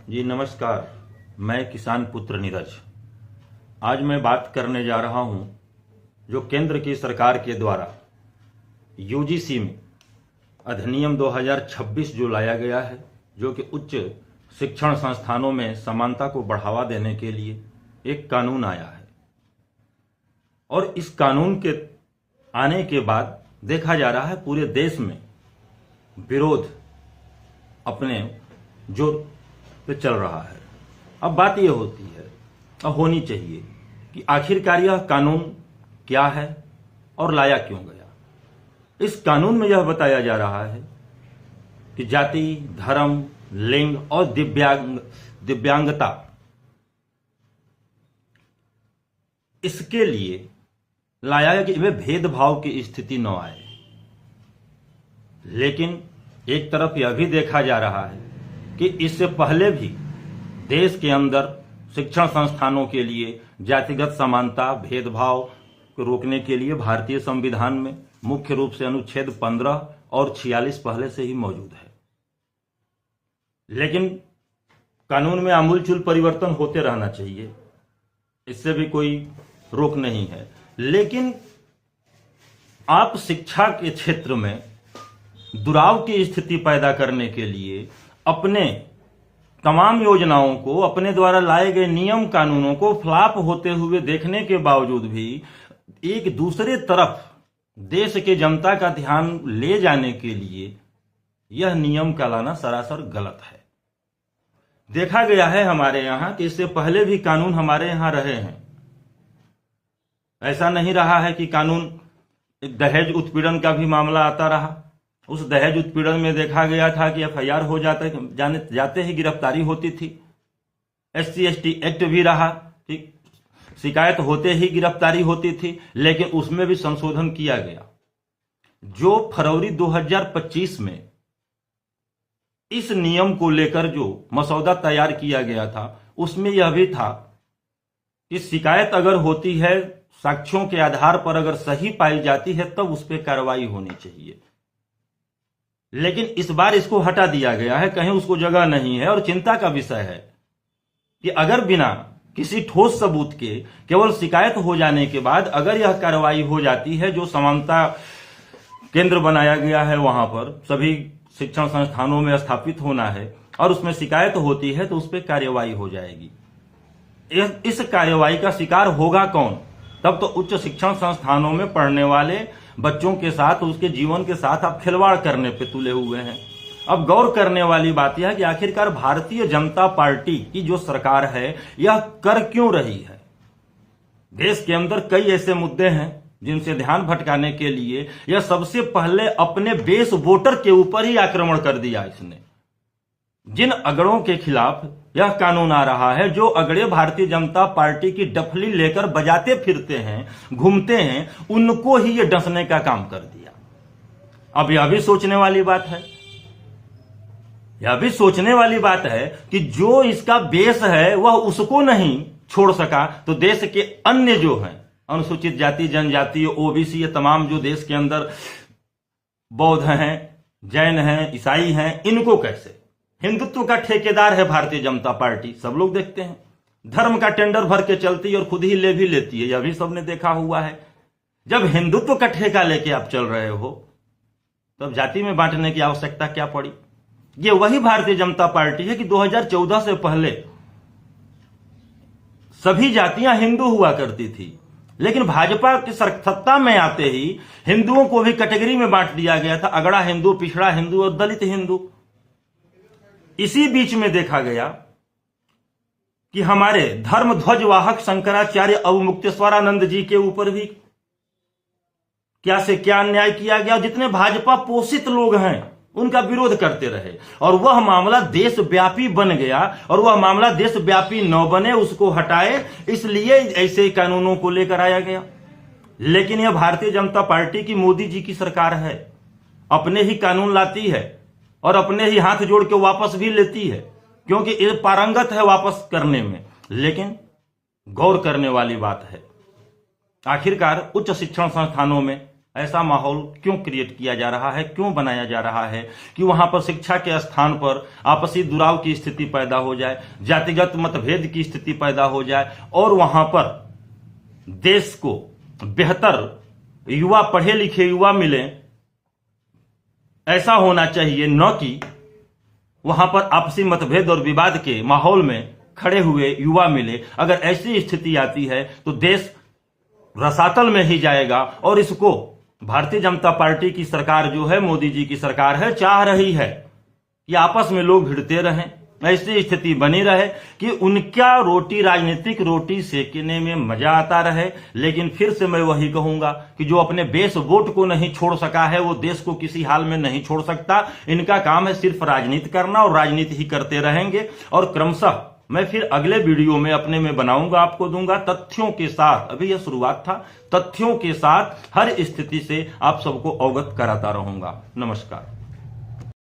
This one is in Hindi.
जी नमस्कार। मैं किसान पुत्र नीरज। आज मैं बात करने जा रहा हूं जो केंद्र की सरकार के द्वारा यूजीसी में अधिनियम 2026 जो लाया गया है, जो कि उच्च शिक्षण संस्थानों में समानता को बढ़ावा देने के लिए एक कानून आया है। और इस कानून के आने के बाद देखा जा रहा है पूरे देश में विरोध अपने जोर पे चल रहा है। अब बात यह होती है और होनी चाहिए कि आखिरकार यह कानून क्या है और लाया क्यों गया। इस कानून में यह बताया जा रहा है कि जाति, धर्म, लिंग और दिव्यांगता इसके लिए लाया है कि वे भेदभाव की स्थिति न आए। लेकिन एक तरफ यह भी देखा जा रहा है कि इससे पहले भी देश के अंदर शिक्षण संस्थानों के लिए जातिगत समानता, भेदभाव को रोकने के लिए भारतीय संविधान में मुख्य रूप से अनुच्छेद 15 और 46 पहले से ही मौजूद है। लेकिन कानून में आमूलचूल परिवर्तन होते रहना चाहिए, इससे भी कोई रोक नहीं है। लेकिन आप शिक्षा के क्षेत्र में दुराव की स्थिति पैदा करने के लिए अपने तमाम योजनाओं को, अपने द्वारा लाए गए नियम कानूनों को फ्लॉप होते हुए देखने के बावजूद भी एक दूसरे तरफ देश के जनता का ध्यान ले जाने के लिए यह नियम का लाना सरासर गलत है। देखा गया है हमारे यहां कि इससे पहले भी कानून हमारे यहां रहे हैं। ऐसा नहीं रहा है कि कानून दहेज उत्पीड़न का भी मामला आता रहा। उस दहेज उत्पीड़न में देखा गया था कि एफआईआर हो जाते ही गिरफ्तारी होती थी। SC/ST एक्ट भी रहा, ठीक, शिकायत होते ही गिरफ्तारी होती थी। लेकिन उसमें भी संशोधन किया गया। जो फरवरी 2025 में इस नियम को लेकर जो मसौदा तैयार किया गया था, उसमें यह भी था कि शिकायत अगर होती है, साक्ष्यों के आधार पर अगर सही पाई जाती है, तब उस पर कार्रवाई होनी चाहिए। लेकिन इस बार इसको हटा दिया गया है, कहीं उसको जगह नहीं है। और चिंता का विषय है कि अगर बिना किसी ठोस सबूत के केवल शिकायत हो जाने के बाद अगर यह कार्रवाई हो जाती है, जो समानता केंद्र बनाया गया है वहां पर सभी शिक्षण संस्थानों में स्थापित होना है, और उसमें शिकायत होती है तो उस पर कार्रवाई हो जाएगी। इस कार्रवाई का शिकार होगा कौन? तब तो उच्च शिक्षण संस्थानों में पढ़ने वाले बच्चों के साथ, उसके जीवन के साथ आप खिलवाड़ करने पे तुले हुए हैं। अब गौर करने वाली बात यह है कि आखिरकार भारतीय जनता पार्टी की जो सरकार है, यह कर क्यों रही है। देश के अंदर कई ऐसे मुद्दे हैं जिनसे ध्यान भटकाने के लिए यह सबसे पहले अपने बेस वोटर के ऊपर ही आक्रमण कर दिया इसने। जिन अगड़ों के खिलाफ यह कानून आ रहा है, जो अगड़े भारतीय जनता पार्टी की डफली लेकर बजाते फिरते हैं, घूमते हैं, उनको ही यह डसने का काम कर दिया। अब यह भी सोचने वाली बात है, यह भी सोचने वाली बात है कि जो इसका बेस है वह उसको नहीं छोड़ सका, तो देश के अन्य जो हैं अनुसूचित जाति, जनजाति, OBC, ये तमाम जो देश के अंदर बौद्ध हैं, जैन हैं, ईसाई हैं, इनको कैसे? हिंदुत्व का ठेकेदार है भारतीय जनता पार्टी, सब लोग देखते हैं। धर्म का टेंडर भर के चलती है और खुद ही ले भी लेती है, यह भी सबने देखा हुआ है। जब हिंदुत्व का ठेका लेके आप चल रहे हो, तब जाति में बांटने की आवश्यकता क्या पड़ी? ये वही भारतीय जनता पार्टी है कि 2014 से पहले सभी जातियां हिंदू हुआ करती थी, लेकिन भाजपा की सत्ता में आते ही हिंदुओं को भी कैटेगरी में बांट दिया गया था, अगड़ा हिंदू, पिछड़ा हिंदू और दलित हिंदू। इसी बीच में देखा गया कि हमारे धर्म ध्वज वाहक शंकराचार्य अवमुक्तेश्वरानंद जी के ऊपर भी क्या से क्या अन्याय किया गया। जितने भाजपा पोषित लोग हैं उनका विरोध करते रहे, और वह मामला देशव्यापी बन गया। और वह मामला देशव्यापी न बने, उसको हटाए, इसलिए ऐसे कानूनों को लेकर आया गया। लेकिन यह भारतीय जनता पार्टी की, मोदी जी की सरकार है, अपने ही कानून लाती है और अपने ही हाथ जोड़ के वापस भी लेती है, क्योंकि ये पारंगत है वापस करने में। लेकिन गौर करने वाली बात है, आखिरकार उच्च शिक्षण संस्थानों में ऐसा माहौल क्यों क्रिएट किया जा रहा है, क्यों बनाया जा रहा है कि वहां पर शिक्षा के स्थान पर आपसी दुराव की स्थिति पैदा हो जाए, जातिगत मतभेद की स्थिति पैदा हो जाए और वहां पर देश को बेहतर युवा, पढ़े लिखे युवा मिले। ऐसा होना चाहिए, न कि वहां पर आपसी मतभेद और विवाद के माहौल में खड़े हुए युवा मिले। अगर ऐसी स्थिति आती है तो देश रसातल में ही जाएगा और इसको भारतीय जनता पार्टी की सरकार जो है, मोदी जी की सरकार है, चाह रही है कि आपस में लोग भिड़ते रहें, ऐसी स्थिति बनी रहे कि उनका रोटी, राजनीतिक रोटी सेकने में मजा आता रहे। लेकिन फिर से मैं वही कहूंगा कि जो अपने बेस वोट को नहीं छोड़ सका है वो देश को किसी हाल में नहीं छोड़ सकता। इनका काम है सिर्फ राजनीति करना और राजनीति ही करते रहेंगे। और क्रमशः मैं फिर अगले वीडियो में अपने में बनाऊंगा, आपको दूंगा तथ्यों के साथ। अभी यह शुरुआत था, तथ्यों के साथ हर स्थिति से आप सबको अवगत कराता रहूंगा। नमस्कार।